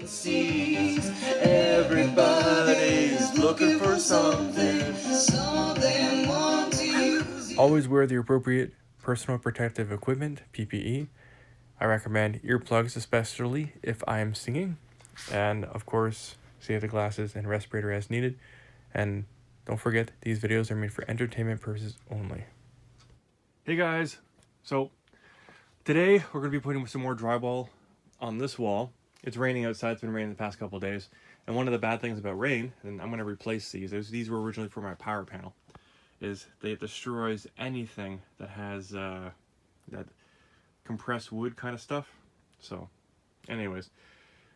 seas. Everybody's looking for something, something want to use. Always wear the appropriate personal protective equipment, PPE. I recommend earplugs, especially if I am singing. And of course, safety glasses and respirator as needed. And don't forget, these videos are made for entertainment purposes only. Hey guys, so today we're going to be putting some more drywall on this wall. It's raining outside, it's been raining the past couple of days. And one of the bad things about rain, and I'm going to replace these were originally for my power panel, is it destroys anything that has that compressed wood kind of stuff. So anyways,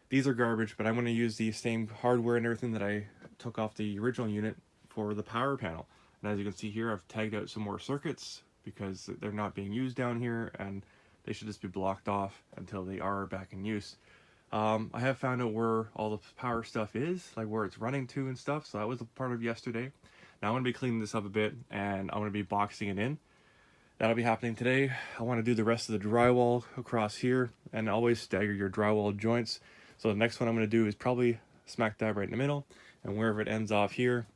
these are garbage, but I'm going to use the same hardware and everything that I took off the original unit for the power panel. And as you can see here, I've tagged out some more circuits because they're not being used down here and they should just be blocked off until they are back in use. I have found out where all the power stuff is, like where it's running to and stuff, so that was a part of yesterday. Now I'm going to be cleaning this up a bit and I'm going to be boxing it in. That'll be happening today. I want to do the rest of the drywall across here and always stagger your drywall joints. So the next one I'm going to do is probably smack dab right in the middle, and wherever it ends off here,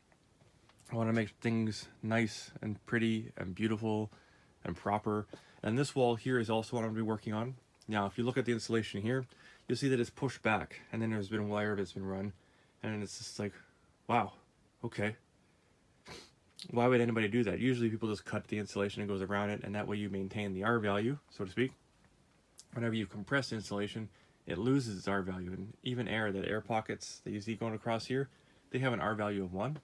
I want to make things nice and pretty and beautiful and proper. And this wall here is also what I'm going to be working on. Now, if you look at the insulation here, you'll see that it's pushed back, and then there's been wire that's been run, and it's just like, wow, okay. Why would anybody do that? Usually people just cut the insulation and goes around it, and that way you maintain the R value, so to speak. Whenever you compress insulation, it loses its R value, and even air, the air pockets that you see going across here, they have an R value of 1.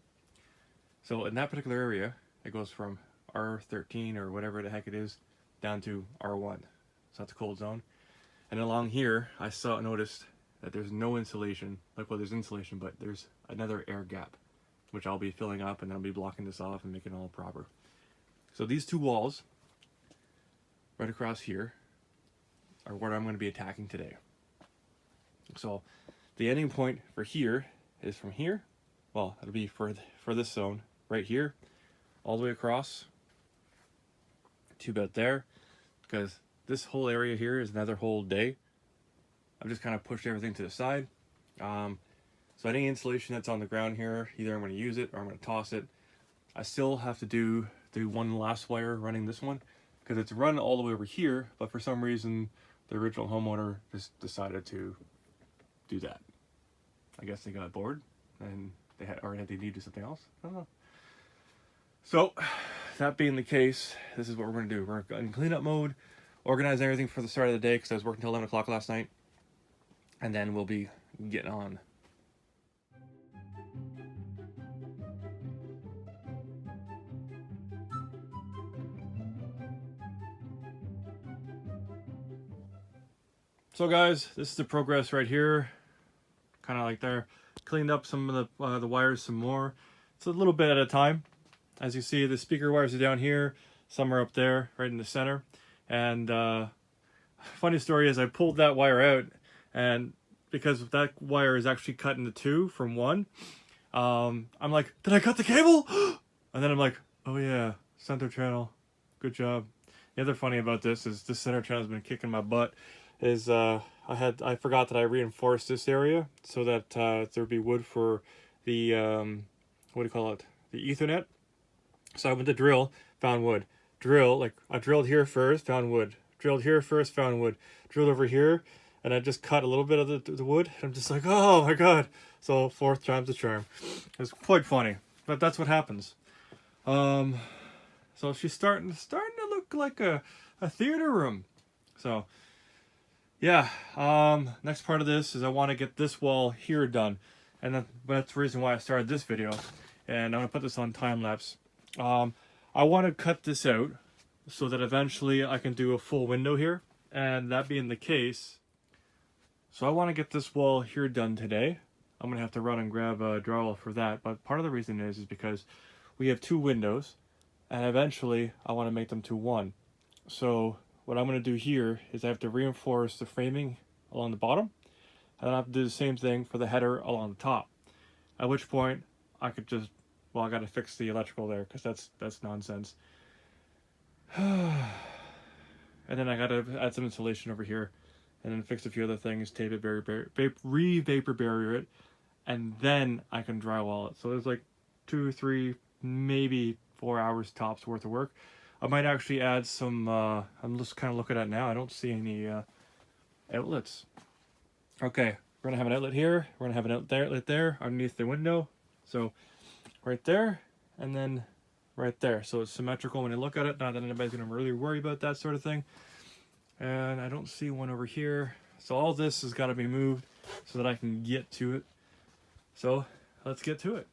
So in that particular area, it goes from R13 or whatever the heck it is down to R1. So that's a cold zone. And along here, I noticed that there's no insulation. Like, well, there's insulation, but there's another air gap, which I'll be filling up, and I'll be blocking this off and making it all proper. So these two walls right across here are what I'm going to be attacking today. So the ending point for here is from here. Well, it'll be for this zone right here, all the way across to about there, because this whole area here is another whole day. I've just kind of pushed everything to the side. So any insulation that's on the ground here, either I'm going to use it or I'm going to toss it. I still have to do the one last wire running this one, because it's run all the way over here, but for some reason the original homeowner just decided to do that. I guess they got bored and they needed to do something else. I don't know. So that being the case, this is what we're going to do. We're in cleanup mode, organize everything for the start of the day, because I was working till 11 o'clock last night, and then we'll be getting on. So guys, this is the progress right here, kind of like there. Cleaned up some of the wires some more. It's a little bit at a time. As you see, the speaker wires are down here, some are up there, right in the center. And funny story is I pulled that wire out, and because that wire is actually cut into 2 from 1, I'm like, did I cut the cable? And then I'm like, oh yeah, center channel, good job. The other funny about this is this center channel has been kicking my butt. Is I forgot that I reinforced this area so that there'd be wood for the what do you call it, the Ethernet. So I went to drill, found wood. I drilled here first, found wood. Drilled here first, found wood. Drilled over here, and I just cut a little bit of the wood. I'm just like, oh my god. So 4th time's the charm. It's quite funny, but that's what happens. So she's starting to look like a theater room. So yeah, next part of this is I want to get this wall here done, and that's the reason why I started this video, and I'm going to put this on time lapse. I want to cut this out so that eventually I can do a full window here, and that being the case, so I want to get this wall here done today. I'm going to have to run and grab a drywall for that, but part of the reason is because we have 2 windows, and eventually I want to make them to 1. So what I'm going to do here is I have to reinforce the framing along the bottom, and then I have to do the same thing for the header along the top. At which point I could just, well, I got to fix the electrical there, because that's nonsense. And then I got to add some insulation over here, and then fix a few other things, tape it, re-vapor barrier it, and then I can drywall it. So there's like 2 or 3, maybe 4 hours tops worth of work. I might actually add some, I'm just kind of looking at it now. I don't see any outlets. Okay, we're gonna have an outlet here. We're gonna have an outlet there underneath the window. So right there, and then right there. So it's symmetrical when you look at it. Not that anybody's gonna really worry about that sort of thing. And I don't see one over here. So all this has got to be moved so that I can get to it. So let's get to it.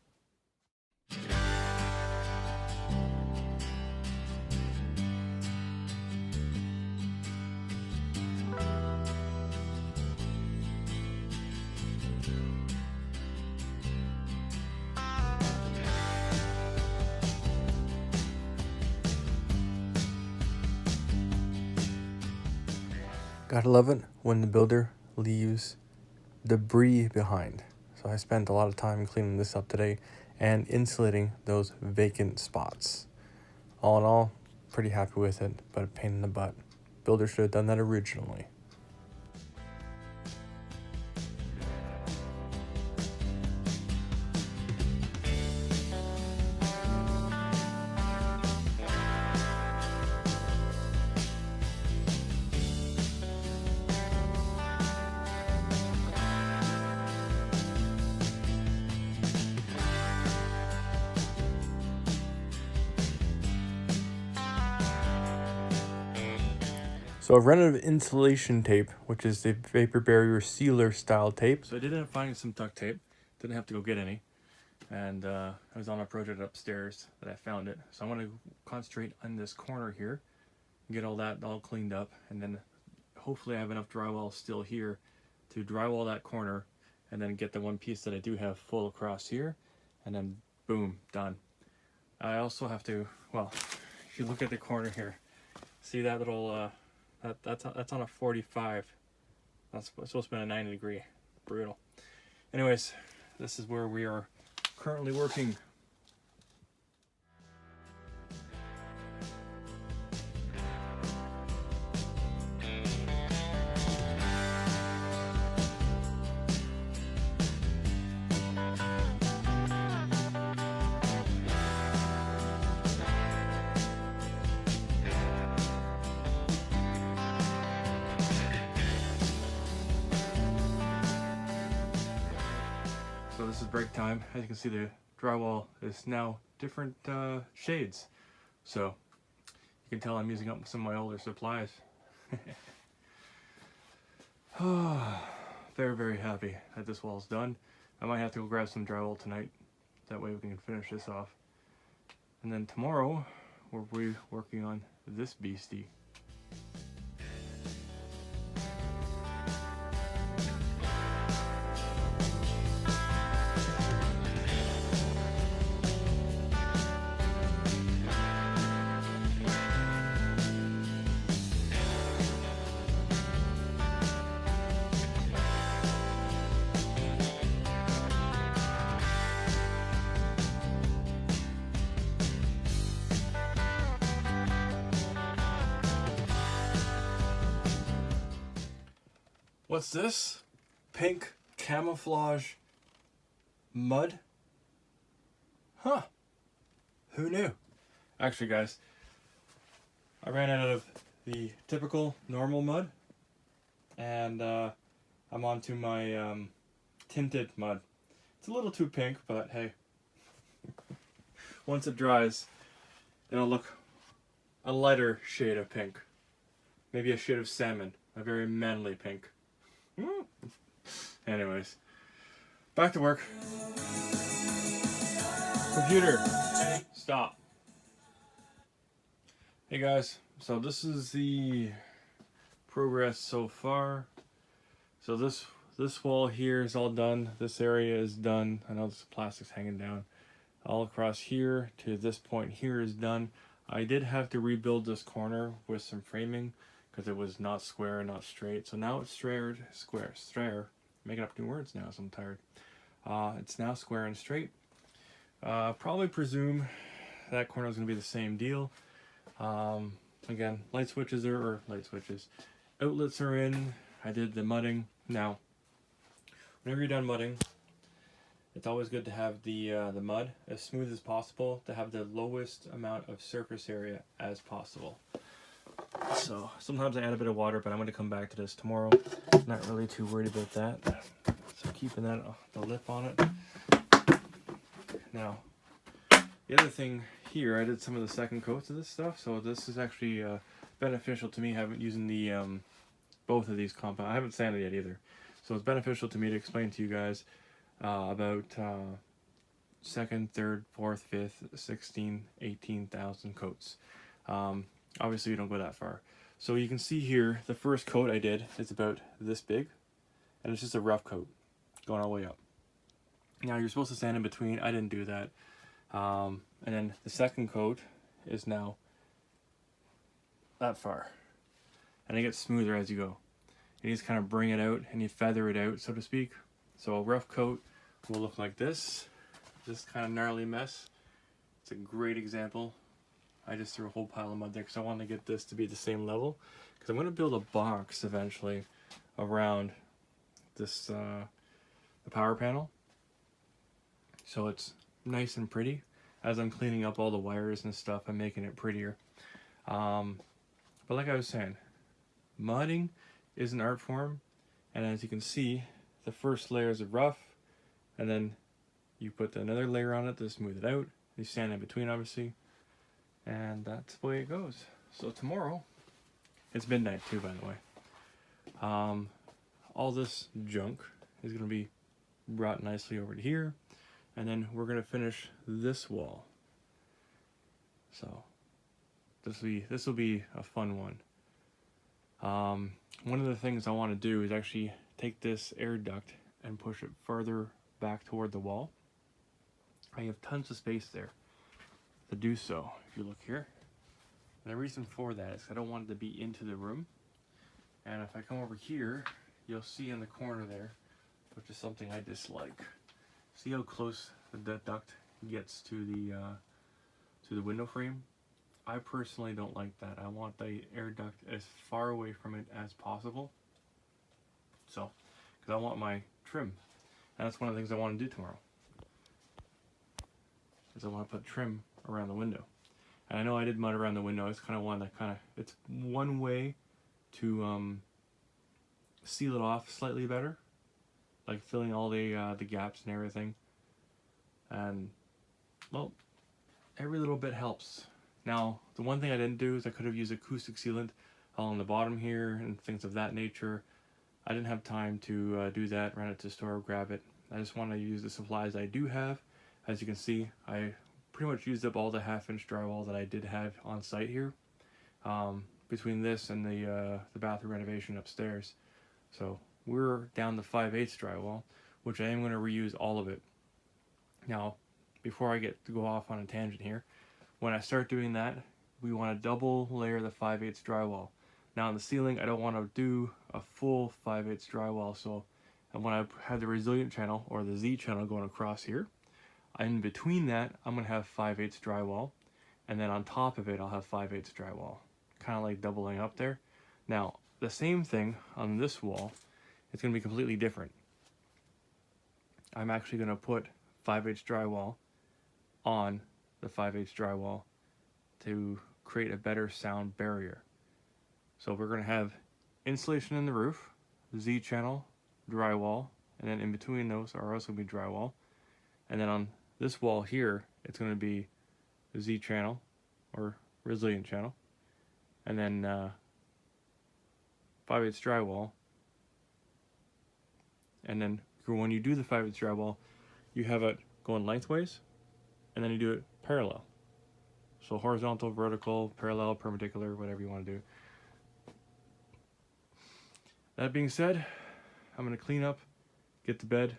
Gotta love it when the builder leaves debris behind. So I spent a lot of time cleaning this up today and insulating those vacant spots. All in all, pretty happy with it, but a pain in the butt. Builder should have done that originally. So I've run out of insulation tape, which is the vapor barrier sealer style tape. So I did end up finding some duct tape. Didn't have to go get any. And I was on a project upstairs that I found it. So I want to concentrate on this corner here, get all that all cleaned up, and then hopefully I have enough drywall still here to drywall that corner, and then get the one piece that I do have full across here, and then boom, done. I also have to, well, if you look at the corner here, see that little that's on a 45. That's supposed to be a 90 degree. Brutal. Anyways, this is where we are currently working. So this is break time. As you can see, the drywall is now different shades. So you can tell I'm using up some of my older supplies. Very, very happy that this wall's done. I might have to go grab some drywall tonight. That way we can finish this off. And then tomorrow, we'll be working on this beastie. What's this? Pink camouflage mud? Huh. Who knew? Actually, guys, I ran out of the typical normal mud, and I'm on to my tinted mud. It's a little too pink, but hey. Once it dries, it'll look a lighter shade of pink. Maybe a shade of salmon. A very manly pink. Anyways, back to work. Computer, stop. Hey guys, so this is the progress so far. So this wall here is all done. This area is done. I know this plastic's hanging down. All across here to this point here is done. I did have to rebuild this corner with some framing because it was not square, not straight. So now it's square. Making up new words now, so I'm tired. It's now square and straight. Probably presume that corner is going to be the same deal. Again, light switches outlets are in. I did the mudding. Now, whenever you're done mudding, it's always good to have the mud as smooth as possible to have the lowest amount of surface area as possible. So sometimes I add a bit of water, but I'm going to come back to this tomorrow. Not really too worried about that. So keeping that the lip on it. Now, the other thing here, I did some of the second coats of this stuff, so this is actually beneficial to me using the both of these compounds. I haven't sanded yet either, so it's beneficial to me to explain to you guys about second, third, fourth, fifth, 16, 18,000 coats. Obviously we don't go that far. So you can see here, the first coat I did is about this big, and it's just a rough coat going all the way up. Now you're supposed to sand in between. I didn't do that. And then the second coat is now that far, and it gets smoother as you go. You just kind of bring it out and you feather it out, so to speak. So a rough coat will look like this kind of gnarly mess. It's a great example. I just threw a whole pile of mud there because I want to get this to be the same level, because I'm going to build a box eventually around this the power panel, so it's nice and pretty. As I'm cleaning up all the wires and stuff, I'm making it prettier. But like I was saying, mudding is an art form, and as you can see, the first layer is rough, and then you put another layer on it to smooth it out. You sand in between, obviously, and that's the way it goes. So tomorrow, it's midnight too, by the way. All this junk is going to be brought nicely over to here, and then we're going to finish this wall. So this will be a fun one. One of the things I want to do is actually take this air duct and push it further back toward the wall. I have tons of space there to do so, if you look here. And the reason for that is I don't want it to be into the room. And if I come over here, you'll see in the corner there, which is something I dislike. See how close the duct gets to the window frame? I personally don't like that. I want the air duct as far away from it as possible. So, because I want my trim. And that's one of the things I want to do tomorrow. Is I want to put trim around the window. And I know I did mud around the window. It's kind of one that it's one way to seal it off slightly better, like filling all the gaps and everything. And well, every little bit helps. Now, the one thing I didn't do is I could have used acoustic sealant along the bottom here and things of that nature. I didn't have time to do that, run it to the store, grab it. I just want to use the supplies I do have. As you can see, I pretty much used up all the 1/2-inch drywall that I did have on site here, between this and the bathroom renovation upstairs. So we're down to 5/8 drywall, which I am going to reuse all of it. Now, before I get to go off on a tangent here, when I start doing that, we want to double layer the 5/8 drywall. Now on the ceiling, I don't want to do a full 5/8 drywall, so when I have the resilient channel or the Z channel going across here, in between that, I'm going to have 5/8 drywall, and then on top of it, I'll have 5/8 drywall, kind of like doubling up there. Now, the same thing on this wall, it's going to be completely different. I'm actually going to put 5/8 drywall on the 5/8 drywall to create a better sound barrier. So we're going to have insulation in the roof, Z channel, drywall, and then in between those are also going to be drywall. And then on this wall here, it's going to be Z channel or resilient channel, and then 5/8 drywall. And then when you do the 5/8 drywall, you have it going lengthways, and then you do it parallel. So horizontal, vertical, parallel, perpendicular, whatever you want to do. That being said, I'm going to clean up, get to bed,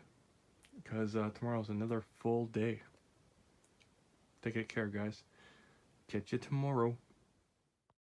because tomorrow's another full day. Take care, guys. Catch you tomorrow.